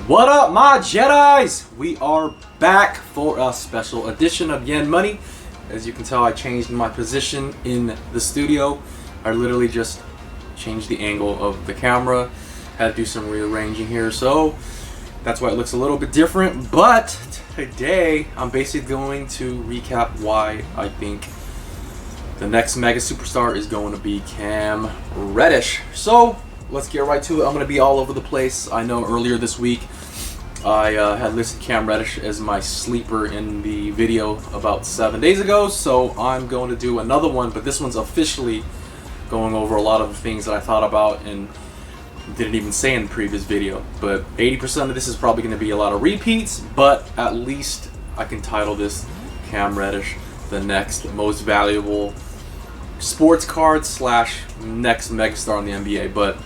What up, my Jedis? We are back for a special edition of Yen Money. As you can tell, I changed my position in the studio. I literally just changed the angle of the camera. Had to do some rearranging here, so that's why it looks a little bit different. But today, I'm basically going to recap why I think the next mega superstar is going to be Cam Reddish. So let's get right to it. I'm going to be all over the place. I know earlier this week I had listed Cam Reddish as my sleeper in the video about 7 days ago, so I'm going to do another one, but this one's officially going over a lot of the things that I thought about and didn't even say in the previous video. But 80% of this is probably going to be a lot of repeats, but at least I can title this Cam Reddish, the next most valuable sports card slash next megastar in the NBA. But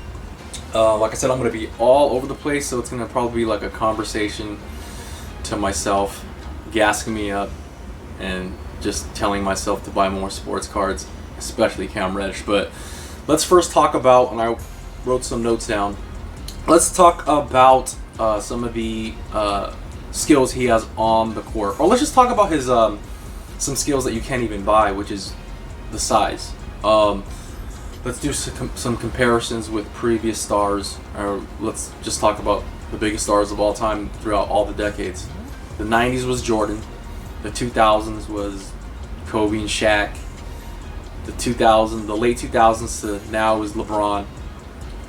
like I said, I'm going to be all over the place, so it's going to probably be like a conversation to myself, gassing me up and just telling myself to buy more sports cards, especially Cam Reddish. But let's first talk about, and I wrote some notes down, let's talk about some of the skills he has on the court. Or let's just talk about his some skills that you can't even buy, which is the size. Let's do some comparisons with previous stars, or let's just talk about the biggest stars of all time throughout all the decades. The 90s was Jordan, the 2000s was Kobe and Shaq, the late 2000s to now is LeBron.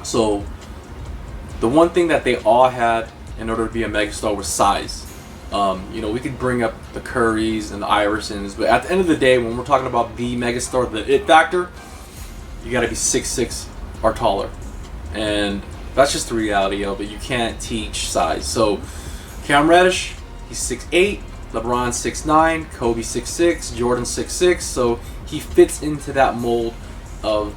So the one thing that they all had in order to be a megastar was size. We could bring up the Currys and the Iversons, but at the end of the day, when we're talking about the megastar, the it factor, you got to be 6'6" or taller, and that's just the reality of it. You can't teach size. So Cam Reddish, he's 6'8", LeBron 6'9", Kobe 6'6", Jordan 6'6", so he fits into that mold of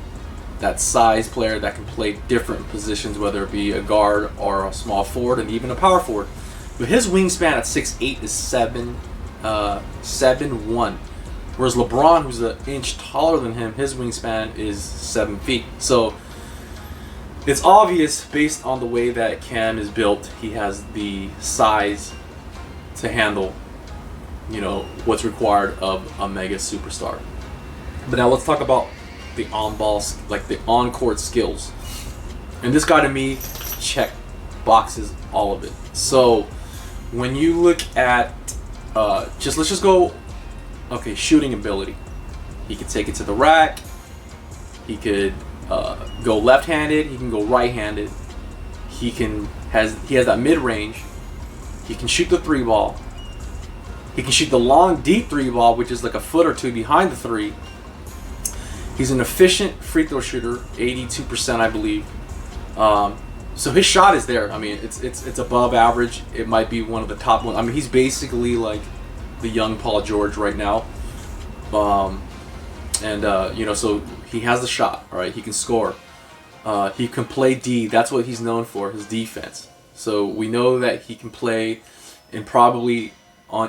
that size player that can play different positions, whether it be a guard or a small forward and even a power forward. But his wingspan at 6'8" is 7'1", whereas LeBron, who's an inch taller than him, his wingspan is 7 feet. So it's obvious based on the way that Cam is built, he has the size to handle, what's required of a mega superstar. But now let's talk about the on-ball, like the on-court skills. And this guy, to me, check boxes all of it. So when you look at let's just go, okay, shooting ability. He could take it to the rack. He could go left-handed. He can go right-handed. He has that mid-range. He can shoot the three ball. He can shoot the long, deep three ball, which is like a foot or two behind the three. He's an efficient free throw shooter, 82%, I believe. So his shot is there. I mean, it's above average. It might be one of the top ones. I mean, he's basically like the young Paul George right now. So he has the shot, all right? He can score. He can play D. That's what he's known for, his defense. So we know that he can play, and probably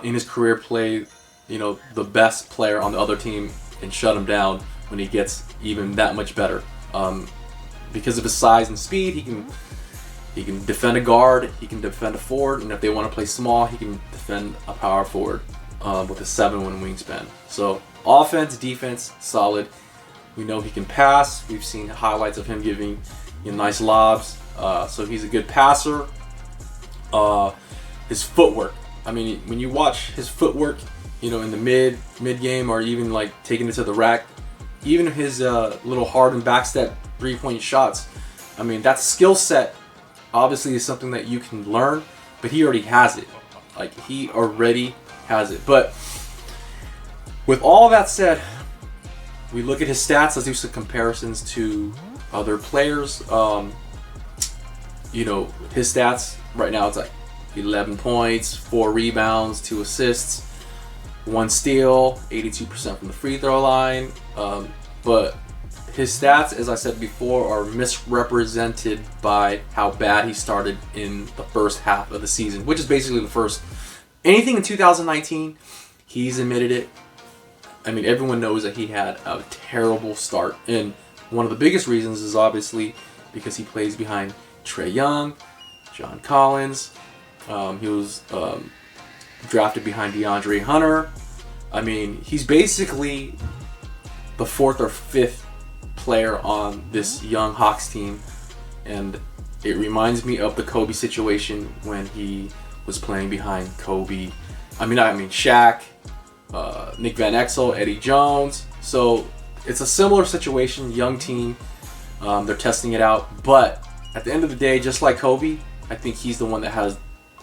in his career play, the best player on the other team and shut him down when he gets even that much better. Because of his size and speed, he can defend a guard, he can defend a forward, and if they want to play small, he can defend a power forward with a 7'1" wingspan. So offense, defense, solid. We know he can pass. We've seen highlights of him giving nice lobs. So he's a good passer. His footwork. I mean, when you watch his footwork, in the mid game, or even like taking it to the rack, even his little hard and backstep 3-point shots. I mean, that skill set obviously is something that you can learn, but he already has it. Like, he already has it. But with all that said, we look at his stats. Let's do some comparisons to other players. His stats right now, it's like 11 points, 4 rebounds, 2 assists, 1 steal, 82% from the free throw line. But his stats, as I said before, are misrepresented by how bad he started in the first half of the season, which is basically the first. Anything in 2019, he's admitted it. I mean, everyone knows that he had a terrible start. And one of the biggest reasons is obviously because he plays behind Trae Young, John Collins, He was drafted behind DeAndre Hunter. I mean, he's basically the 4th or 5th player on this young Hawks team, and it reminds me of the Kobe situation when he was playing behind Kobe. I mean Shaq, Nick Van Exel, Eddie Jones. So it's a similar situation, young team. They're testing it out, but at the end of the day, just like Kobe, I think he's the one that has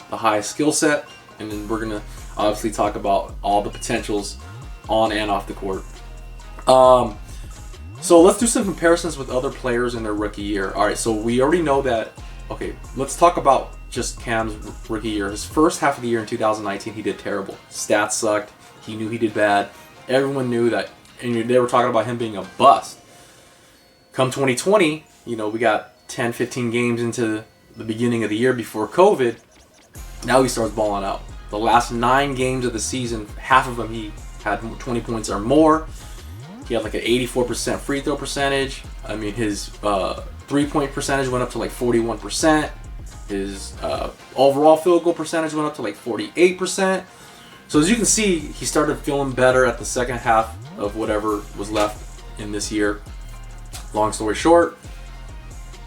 the highest skill set, and then we're gonna obviously talk about all the potentials on and off the court. So let's do some comparisons with other players in their rookie year. All right, so we already know that. Okay, let's talk about just Cam's rookie year. His first half of the year in 2019, he did terrible. Stats sucked. He knew he did bad. Everyone knew that, and they were talking about him being a bust. Come 2020, we got 10, 15 games into the beginning of the year before COVID. Now he starts balling out. The last 9 games of the season, half of them he had 20 points or more. He had like an 84% free throw percentage. I mean, his 3-point percentage went up to like 41%. His overall field goal percentage went up to like 48%. So as you can see, he started feeling better at the second half of whatever was left in this year. Long story short,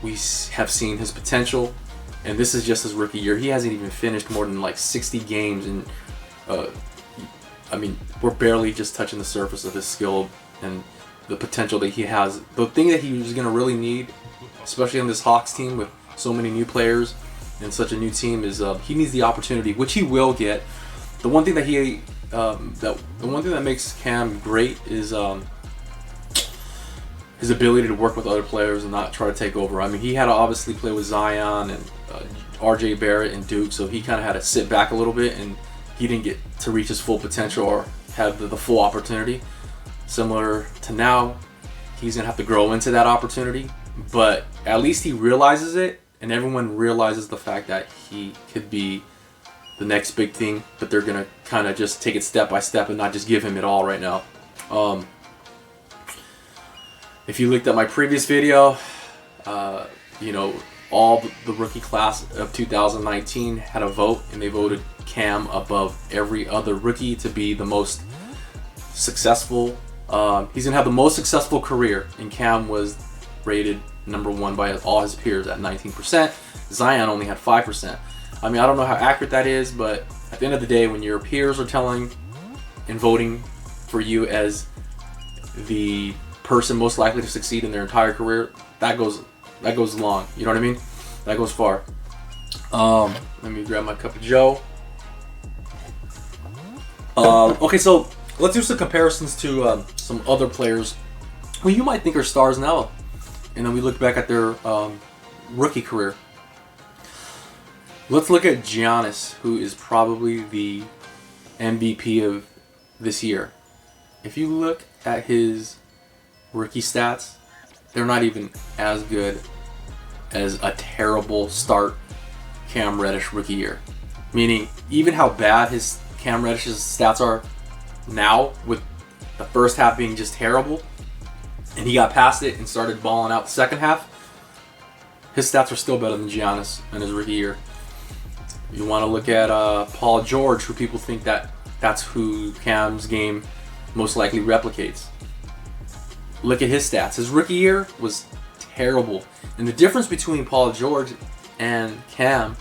we have seen his potential, and this is just his rookie year. He hasn't even finished more than like 60 games, and I mean, we're barely just touching the surface of his skill and the potential that he has. The thing that he was going to really need, especially on this Hawks team with so many new players and such a new team, is he needs the opportunity, which he will get. The one thing that the one thing that makes Cam great is his ability to work with other players and not try to take over. I mean, he had to obviously play with Zion and RJ Barrett and Duke, so he kind of had to sit back a little bit, and he didn't get to reach his full potential or have the full opportunity. Similar to now, he's going to have to grow into that opportunity, but at least he realizes it, and everyone realizes the fact that he could be the next big thing, but they're going to kind of just take it step by step and not just give him it all right now. If you looked at my previous video, all the rookie class of 2019 had a vote, and they voted Cam above every other rookie to be the most successful. He's gonna have the most successful career, and Cam was rated number 1 by all his peers at 19%. Zion only had 5%. I mean, I don't know how accurate that is, but at the end of the day, when your peers are telling and voting for you as the person most likely to succeed in their entire career, that goes long. You know what I mean? That goes far. Let me grab my cup of Joe. Okay, so let's do some comparisons to some other players who you might think are stars now, and then we look back at their rookie career. Let's look at Giannis, who is probably the MVP of this year. If you look at his rookie stats, they're not even as good as a terrible start Cam Reddish rookie year. Meaning, even how bad his Cam Reddish's stats are now, with the first half being just terrible, and he got past it and started balling out the second half, his stats are still better than Giannis in his rookie year. You want to look at Paul George, who people think that's who Cam's game most likely replicates. Look at his stats. His rookie year was terrible. And the difference between Paul George and Cam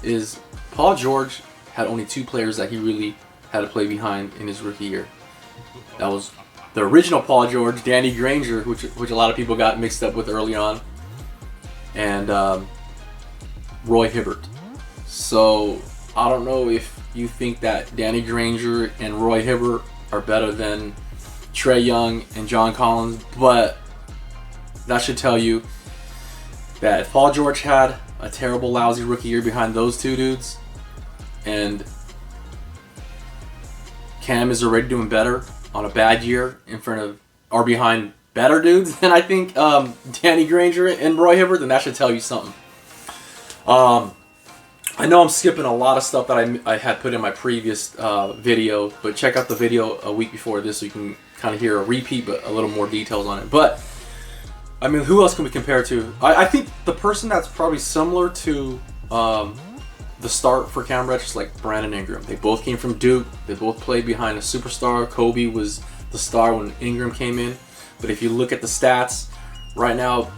is Paul George had only 2 players that he really had to play behind in his rookie year. That was the original Paul George, Danny Granger, which a lot of people got mixed up with early on, and Roy Hibbert. So I don't know if you think that Danny Granger and Roy Hibbert are better than Trae Young and John Collins, but that should tell you that if Paul George had a terrible, lousy rookie year behind those 2 dudes, and Cam is already doing better on a bad year in front of or behind better dudes than I think Danny Granger and Roy Hibbert, then that should tell you something. I know I'm skipping a lot of stuff that I had put in my previous video, but check out the video a week before this so you can kind of hear a repeat, but a little more details on it. But I mean, who else can we compare to? I think the person that's probably similar to the start for Cam Reddish, like Brandon Ingram. They both came from Duke. They both played behind a superstar. Kobe was the star when Ingram came in. But if you look at the stats, right now,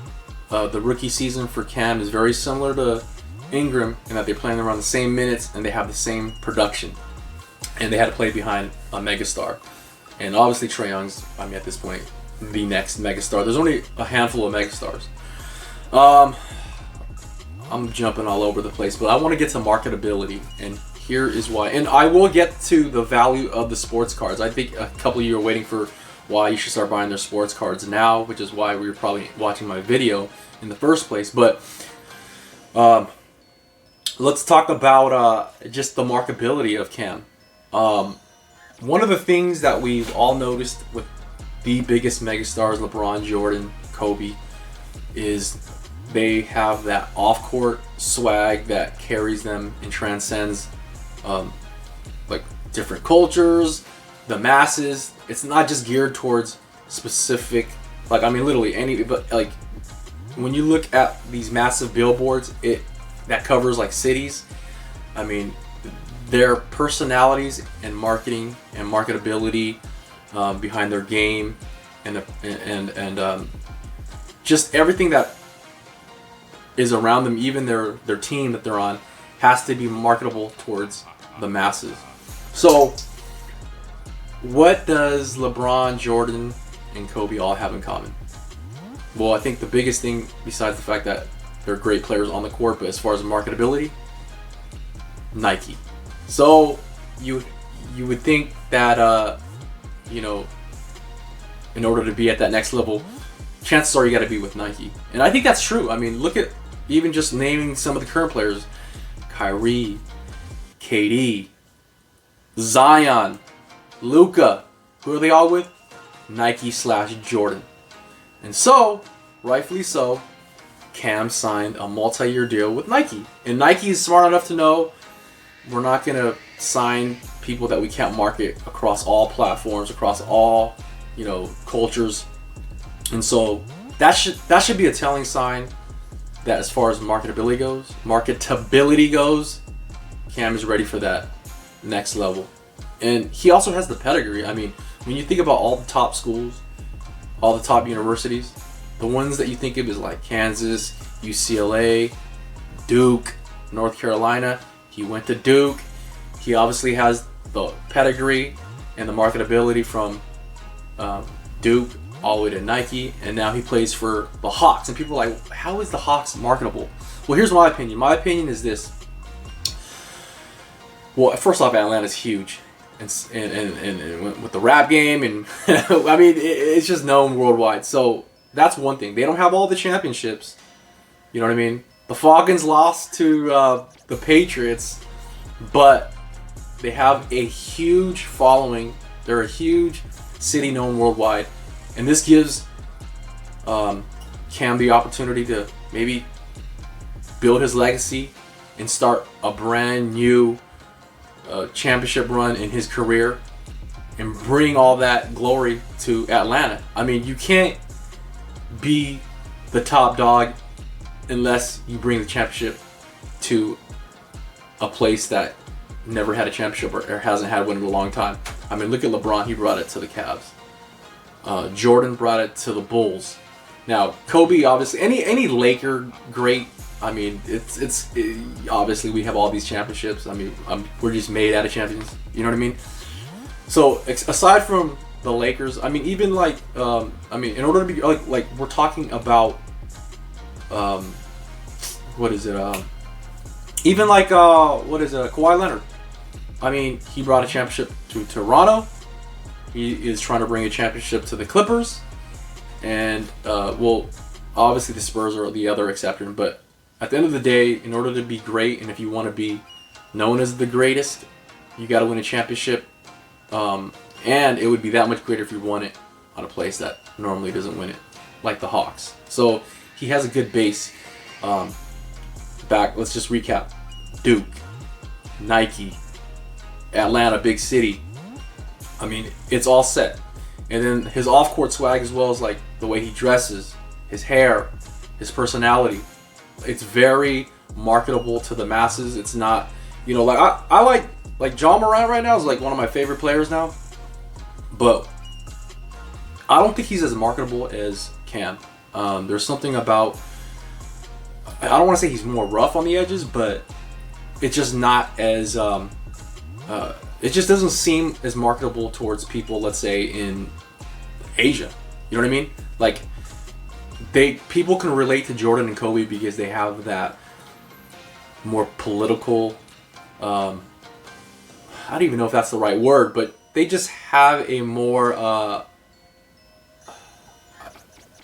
the rookie season for Cam is very similar to Ingram in that they're playing around the same minutes and they have the same production. And they had to play behind a megastar. And obviously Trae Young's, I mean, at this point, the next megastar. There's only a handful of megastars. I'm jumping all over the place, but I want to get to marketability, and here is why. And I will get to the value of the sports cards. I think a couple of you are waiting for why you should start buying their sports cards now, which is why we were probably watching my video in the first place. But let's talk about just the marketability of Cam. One of the things that we've all noticed with the biggest megastars, LeBron, Jordan, Kobe, is they have that off-court swag that carries them and transcends like different cultures, the masses. It's not just geared towards specific, like, I mean, literally any, but like when you look at these massive billboards, that covers like cities. I mean, their personalities and marketing and marketability behind their game and just everything that is around them, even their team that they're on, has to be marketable towards the masses. So what does LeBron, Jordan, and Kobe all have in common? Well, I think the biggest thing, besides the fact that they're great players on the court, but as far as marketability, Nike. So you would think that you know, in order to be at that next level, chances are you got to be with Nike. And I think that's true. I mean, look at even just naming some of the current players: Kyrie, KD, Zion, Luka. Who are they all with? Nike/Jordan. And so, rightfully so, Cam signed a multi-year deal with Nike. And Nike is smart enough to know we're not going to sign people that we can't market across all platforms, across all, you know, cultures. And so that should be a telling sign that as far as marketability goes, Cam is ready for that next level. And he also has the pedigree. I mean, when you think about all the top schools, all the top universities, the ones that you think of is like Kansas, UCLA, Duke, North Carolina. He went to Duke. He obviously has the pedigree and the marketability from Duke all the way to Nike, and now he plays for the Hawks. And people are like, how is the Hawks marketable? Well, here's my opinion. My opinion is this. Well, first off, Atlanta's huge, and with the rap game, and I mean, it's just known worldwide. So that's one thing. They don't have all the championships. You know what I mean? The Falcons lost to the Patriots, but they have a huge following. They're a huge city known worldwide. And this gives Cam the opportunity to maybe build his legacy and start a brand new championship run in his career and bring all that glory to Atlanta. I mean, you can't be the top dog unless you bring the championship to a place that never had a championship or hasn't had one in a long time. I mean, look at LeBron. He brought it to the Cavs. Jordan brought it to the Bulls. Now, Kobe, obviously, any Laker great. I mean, it's obviously we have all these championships. I mean, we're just made out of champions. You know what I mean? So aside from the Lakers, I mean, even like, I mean, in order to be like we're talking about, what is it? Even like what is it? Kawhi Leonard. I mean, he brought a championship to Toronto. He is trying to bring a championship to the Clippers, and well, obviously the Spurs are the other exception. But at the end of the day, in order to be great, and if you want to be known as the greatest, you got to win a championship. And it would be that much greater if you won it on a place that normally doesn't win it, like the Hawks. So he has a good base. Let's just recap: Duke, Nike, Atlanta, big city. I mean, it's all set. And then his off-court swag, as well as like the way he dresses, his hair, his personality. It's very marketable to the masses. It's not, you know, like I like John Morant right now is like one of my favorite players now, but I don't think he's as marketable as Cam. There's something about, I don't want to say he's more rough on the edges, but it's just not as it just doesn't seem as marketable towards people, let's say in Asia. You know what I mean? Like people can relate to Jordan and Kobe because they have that more political, I don't even know if that's the right word, but they just have a more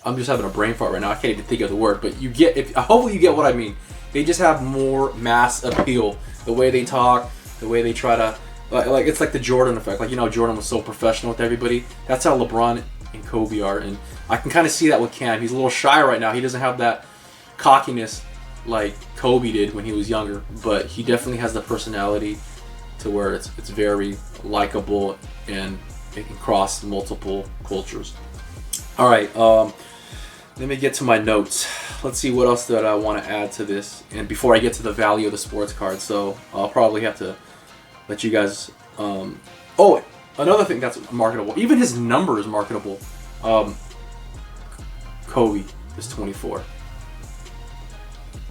I'm just having a brain fart right now. I can't even think of the word, but you get, hopefully you get what I mean. They just have more mass appeal. The way they talk, the way they try to, like it's like the Jordan effect. Like, you know, Jordan was so professional with everybody. That's how LeBron and Kobe are, and I can kind of see that with Cam. He's a little shy right now. He doesn't have that cockiness like Kobe did when he was younger, but he definitely has the personality to where it's very likable and it can cross multiple cultures. All right, let me get to my notes. Let's see what else that I want to add to this, and before I get to the value of the sports card, so I'll probably have to let you guys. Oh, another thing that's marketable. Even his number is marketable. Kobe is 24.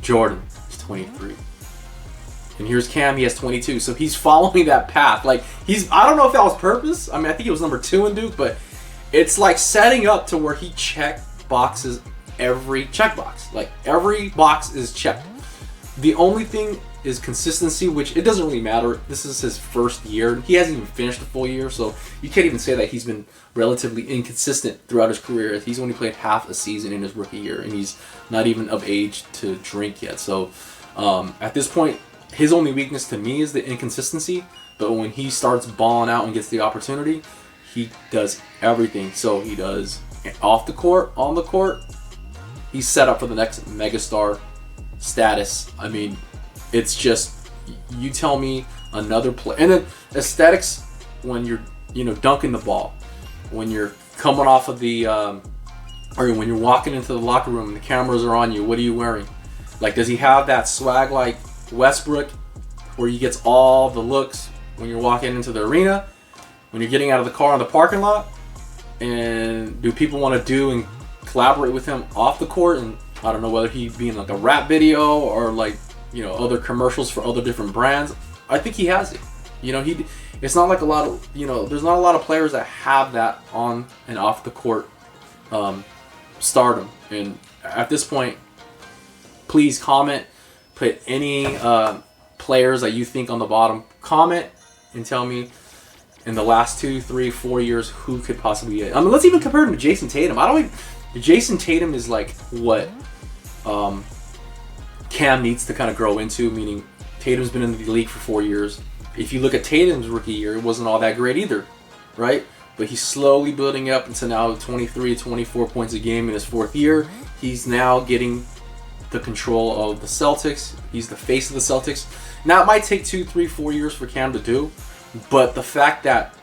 Jordan is 23. And here's Cam, he has 22. So he's following that path. Like, I don't know if that was purpose. I mean, I think he was number 2 in Duke, but it's like setting up to where he checked boxes every checkbox. Like, every box is checked. The only thing is consistency, which it doesn't really matter. This is his first year. He hasn't even finished a full year, so you can't even say that he's been relatively inconsistent throughout his career. He's only played half a season in his rookie year, and he's not even of age to drink yet. So at this point, his only weakness to me is the inconsistency. But when he starts balling out and gets the opportunity, he does everything. So he does off the court, on the court. He's set up for the next megastar status. I mean, it's just, you tell me another play. And then aesthetics, when you're, you know, dunking the ball, when you're coming off of the, or when you're walking into the locker room and the cameras are on you, what are you wearing? Like, does he have that swag like Westbrook, where he gets all the looks when you're walking into the arena, when you're getting out of the car in the parking lot? And do people want to do and collaborate with him off the court? And I don't know whether he be in like a rap video or like, you know, other commercials for other different brands. I think he has it. You know, it's not like a lot of, you know, there's not a lot of players that have that on and off the court stardom. And at this point, please comment, put any players that you think on the bottom, comment and tell me in the last 2, 3, 4 years who could possibly be it. I mean, let's even compare him to Jason Tatum. Jason Tatum is like what Cam needs to kind of grow into, meaning Tatum's been in the league for 4 years. If you look at Tatum's rookie year, it wasn't all that great either, right? But he's slowly building up into now 23, 24 points a game in his 4th year. He's now getting the control of the Celtics. He's the face of the Celtics. Now, it might take 2, 3, 4 years for Cam to do, but the fact that,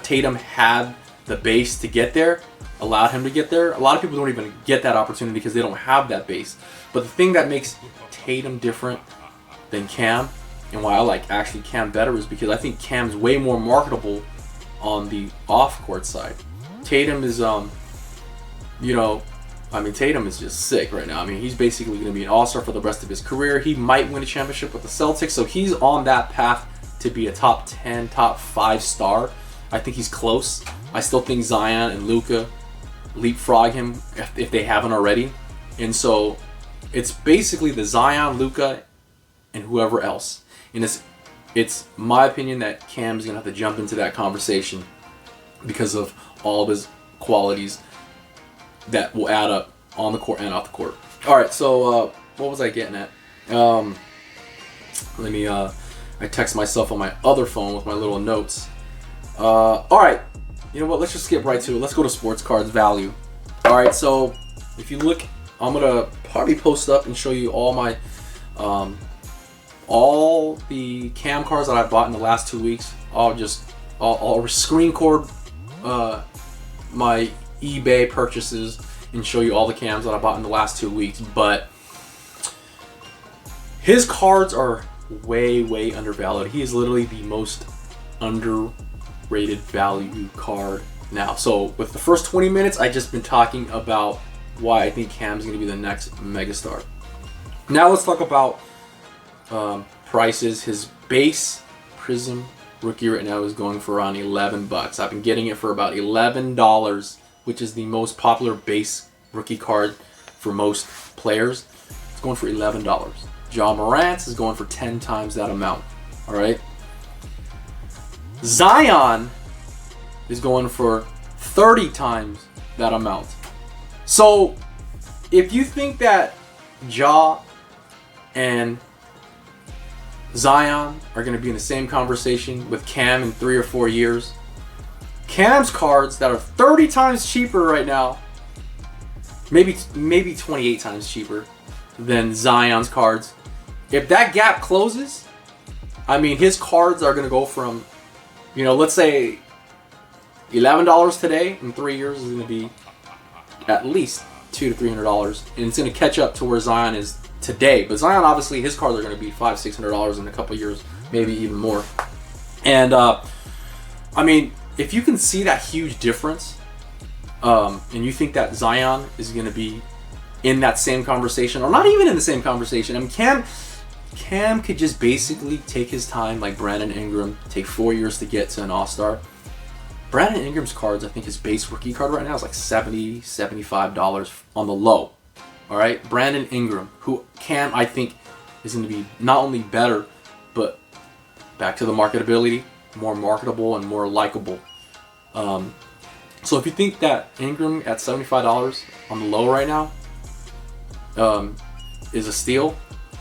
Tatum had the base to get there, allowed him to get there. A lot of people don't even get that opportunity because they don't have that base. But the thing that makes Tatum different than Cam, and why I like actually Cam better, is because I think Cam's way more marketable on the off-court side. Tatum is, Tatum is just sick right now. I mean, he's basically going to be an all-star for the rest of his career. He might win a championship with the Celtics, so he's on that path to be a top 10, top 5 star. I think he's close. I still think Zion and Luka leapfrog him if they haven't already. And so it's basically the Zion, Luka, and whoever else. And it's my opinion that Cam's going to have to jump into that conversation because of all of his qualities that will add up on the court and off the court. All right, so what was I getting at? I text myself on my other phone with my little notes. All right, you know what? Let's just skip right to it. Let's go to sports cards value. All right, so if you look, I'm gonna probably post up and show you all my all the Cam cards that I bought in the last 2 weeks. I'll screen record my eBay purchases and show you all the Cams that I bought in the last 2 weeks. But His cards are way undervalued. He is literally the most underrated value card now. So with the first 20 minutes, I just been talking about why I think Cam's going to be the next megastar. Now let's talk about prices. His base Prism rookie right now is going for around $11. I've been getting it for about $11, which is the most popular base rookie card for most players. It's going for $11. John Morant is going for 10 times that amount. All right. Zion is going for 30 times that amount. So if you think that Ja and Zion are going to be in the same conversation with Cam in 3 or 4 years, Cam's cards that are 30 times cheaper right now, maybe 28 times cheaper than Zion's cards. If that gap closes, I mean, his cards are going to go from, let's say $11 today. In 3 years is going to be at least $200 to $300, and it's going to catch up to where Zion is today. But Zion, obviously, his cards are going to be $500-600 in a couple years, maybe even more. And I mean, if you can see that huge difference, and you think that Zion is going to be in that same conversation, or not even in the same conversation, I mean, Cam could just basically take his time, like Brandon Ingram, take 4 years to get to an All-Star. Brandon Ingram's cards, I think his base rookie card right now is like $70, $75 on the low. All right, Brandon Ingram, who Cam, I think, is going to be not only better, but back to the marketability, more marketable and more likable. So if you think that Ingram at $75 on the low right now is a steal,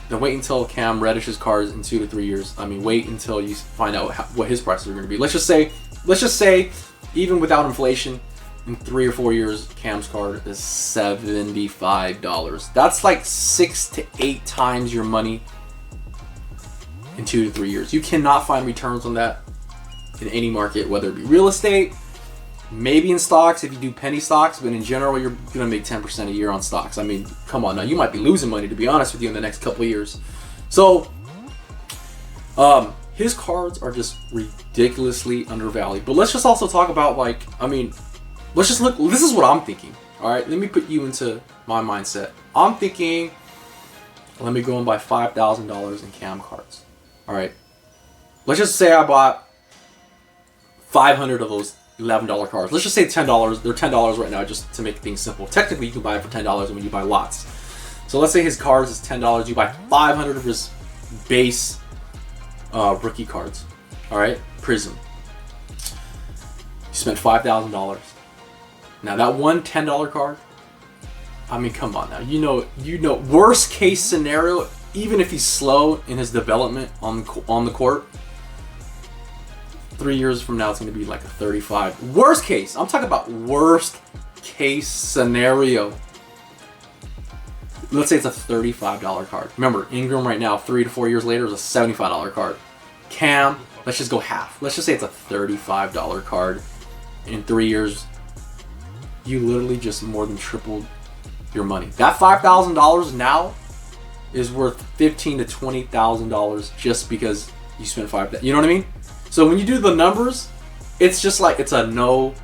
then wait until Cam Reddish's cards in 2 to 3 years. I mean, wait until you find out what his prices are going to be. Let's just say, even without inflation, in 3 or 4 years, Cam's card is $75. That's like 6 to 8 times your money in 2 to 3 years. You cannot find returns on that in any market, whether it be real estate, maybe in stocks if you do penny stocks, but in general, you're gonna make 10% a year on stocks. I mean, come on now, you might be losing money, to be honest with you, in the next couple of years. So, his cards are just ridiculously undervalued. But let's just also talk about, like, I mean, let's just look, this is what I'm thinking. All right, let me put you into my mindset. I'm thinking, let me go and buy $5,000 in Cam cards. All right, let's just say I bought 500 of those $11 cards. Let's just say $10. They're $10 right now, just to make things simple. Technically, you can buy it for $10 when you buy lots. So let's say his cards is $10. You buy 500 of his base rookie cards. All right, Prism. You spent $5,000. Now that one $10 card, I mean, come on now. You know, worst case scenario, even if he's slow in his development on the court, 3 years from now it's going to be like a 35. Worst case. I'm talking about worst case scenario. Let's say it's a $35 card. Remember, Ingram right now, 3 to 4 years later, is a $75 card. Cam, let's just go half. Let's just say it's a $35 card. In 3 years, you literally just more than tripled your money. That $5,000 now is worth $15,000 to $20,000 just because you spent $5,000. You know what I mean? So when you do the numbers, it's just like, it's a no.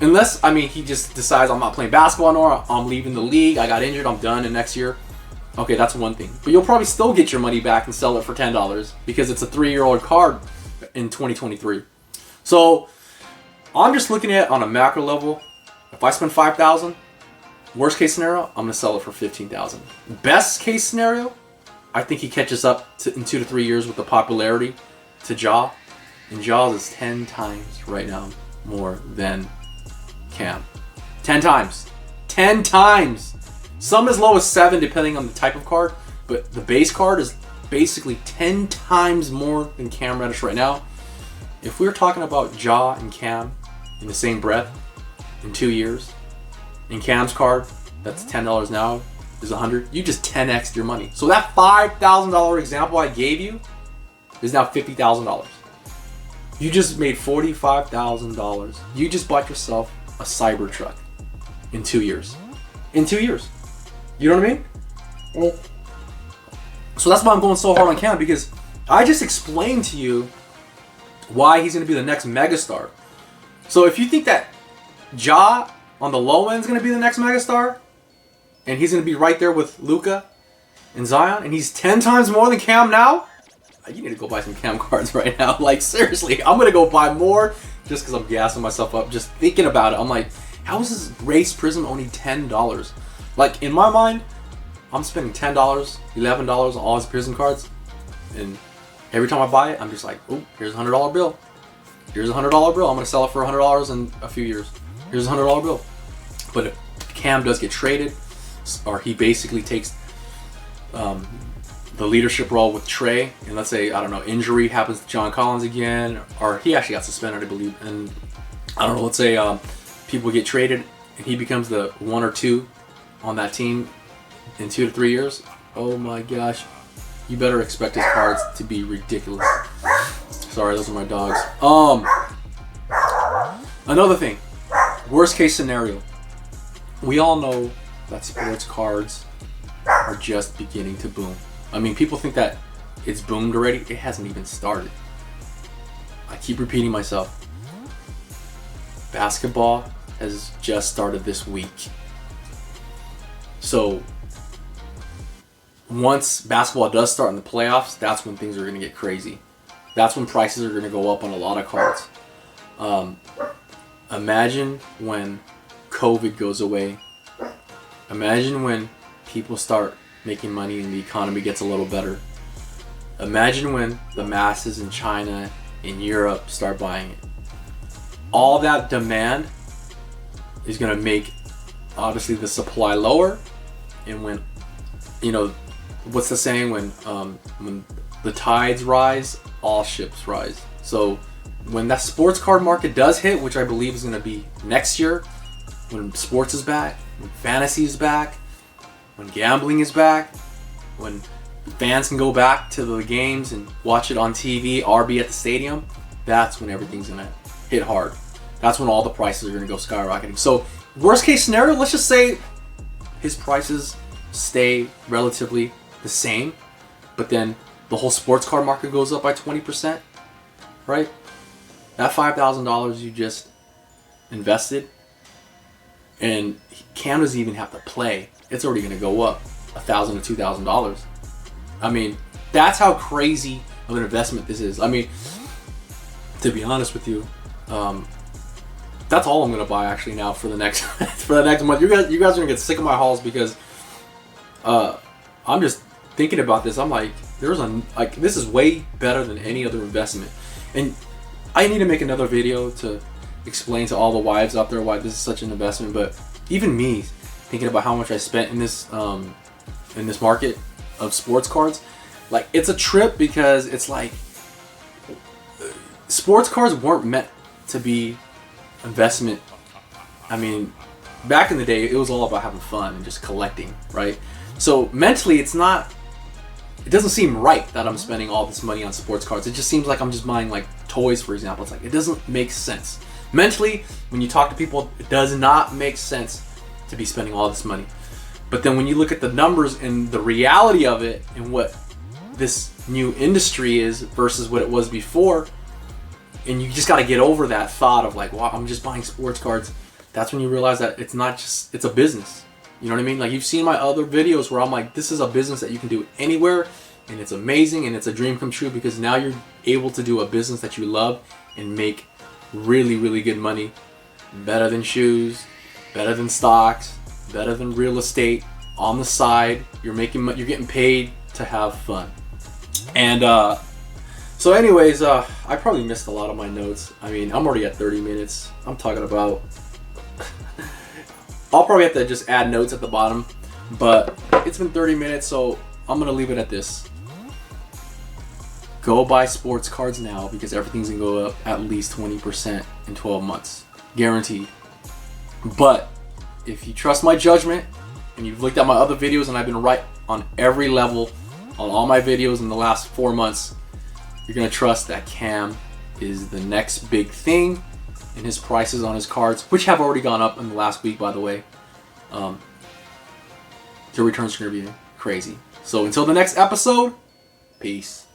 Unless, I mean, he just decides, I'm not playing basketball anymore, I'm leaving the league, I got injured, I'm done, and next year, okay, that's one thing. But you'll probably still get your money back and sell it for $10 because it's a 3-year-old card in 2023. So I'm just looking at it on a macro level. If I spend $5,000, worst case scenario, I'm gonna sell it for $15,000. Best case scenario, I think he catches up in 2 to 3 years with the popularity to Ja, and Jaws is 10 times right now more than Cam. 10 times. 10 times. Some as low as 7 depending on the type of card, but the base card is basically 10 times more than Cam Reddish right now. If we were talking about Ja and Cam in the same breath in 2 years, and Cam's card that's $10 now is $100, you just 10x'd your money. So that $5,000 example I gave you is now $50,000. You just made $45,000. You just bought yourself a Cybertruck in 2 years. In 2 years. You know what I mean? Well, So that's why I'm going so hard on Cam, because I just explained to you why he's going to be the next megastar. So if you think that Ja on the low end is going to be the next megastar, and he's going to be right there with Luka and Zion, and he's 10 times more than Cam now, you need to go buy some Cam cards right now. Like, seriously, I'm going to go buy more just because I'm gassing myself up just thinking about it. I'm like, how is this Race Prism only $10? Like, in my mind, I'm spending $10, $11 on all his Prism cards, and every time I buy it, I'm just like, oh, here's a $100 bill. Here's a $100 bill. I'm going to sell it for $100 in a few years. Here's a $100 bill. But if Cam does get traded, or he basically takes the leadership role with Trey, and let's say, I don't know, injury happens to John Collins again, or he actually got suspended, I believe, and I don't know, let's say people get traded and he becomes the 1 or 2 on that team in 2 to 3 years, oh my gosh, you better expect his cards to be ridiculous. Sorry, those are my dogs. Another thing, worst case scenario, we all know that sports cards are just beginning to boom. I mean, people think that it's boomed already. It hasn't even started. I keep repeating myself. Basketball has just started this week. So once basketball does start in the playoffs, that's when things are going to get crazy. That's when prices are going to go up on a lot of cards. Imagine when COVID goes away. Imagine when people start making money and the economy gets a little better. Imagine when the masses in China, in Europe start buying it. All that demand is going to make, obviously, the supply lower. And when, you know, what's the saying? When the tides rise, all ships rise. So when that sports card market does hit, which I believe is going to be next year, when sports is back, when fantasy is back, when gambling is back, when fans can go back to the games and watch it on TV or be at the stadium, that's when everything's going to hit hard. That's when all the prices are going to go skyrocketing. So worst case scenario, let's just say his prices stay relatively the same, but then the whole sports card market goes up by 20%, right? That $5,000 you just invested, and Cam doesn't even have to play, it's already going to go up $1,000 to $2,000. I mean, that's how crazy of an investment this is. I mean, to be honest with you, that's all I'm going to buy actually now for the next for the next month. You guys are going to get sick of my hauls because I'm just thinking about this. I'm like, this is way better than any other investment, and I need to make another video to explain to all the wives out there why this is such an investment. But even me, thinking about how much I spent in this market of sports cards, like, it's a trip, because it's like sports cards weren't meant to be investment. I mean, back in the day, it was all about having fun and just collecting, right? So mentally, it doesn't seem right that I'm spending all this money on sports cards. It just seems like I'm just buying, like, toys, for example. It's like, it doesn't make sense. Mentally, when you talk to people, it does not make sense to be spending all this money. But then when you look at the numbers and the reality of it and what this new industry is versus what it was before, and you just got to get over that thought of like, wow, I'm just buying sports cards. That's when you realize that it's not just, it's a business. You know what I mean? Like, you've seen my other videos where I'm like, this is a business that you can do anywhere, and it's amazing, and it's a dream come true, because now you're able to do a business that you love and make really, really good money. Better than shoes, better than stocks, better than real estate. On the side, you're getting paid to have fun. And so anyways, I probably missed a lot of my notes. I mean, I'm already at 30 minutes. I'm talking about I'll probably have to just add notes at the bottom, but it's been 30 minutes, so I'm gonna leave it at this. Go buy sports cards now, because everything's gonna go up at least 20% in 12 months, guaranteed. But if you trust my judgment and you've looked at my other videos, and I've been right on every level on all my videos in the last 4 months, you're gonna trust that Cam is the next big thing, and his prices on his cards, which have already gone up in the last week, by the way, the returns are gonna be crazy. So until the next episode, peace.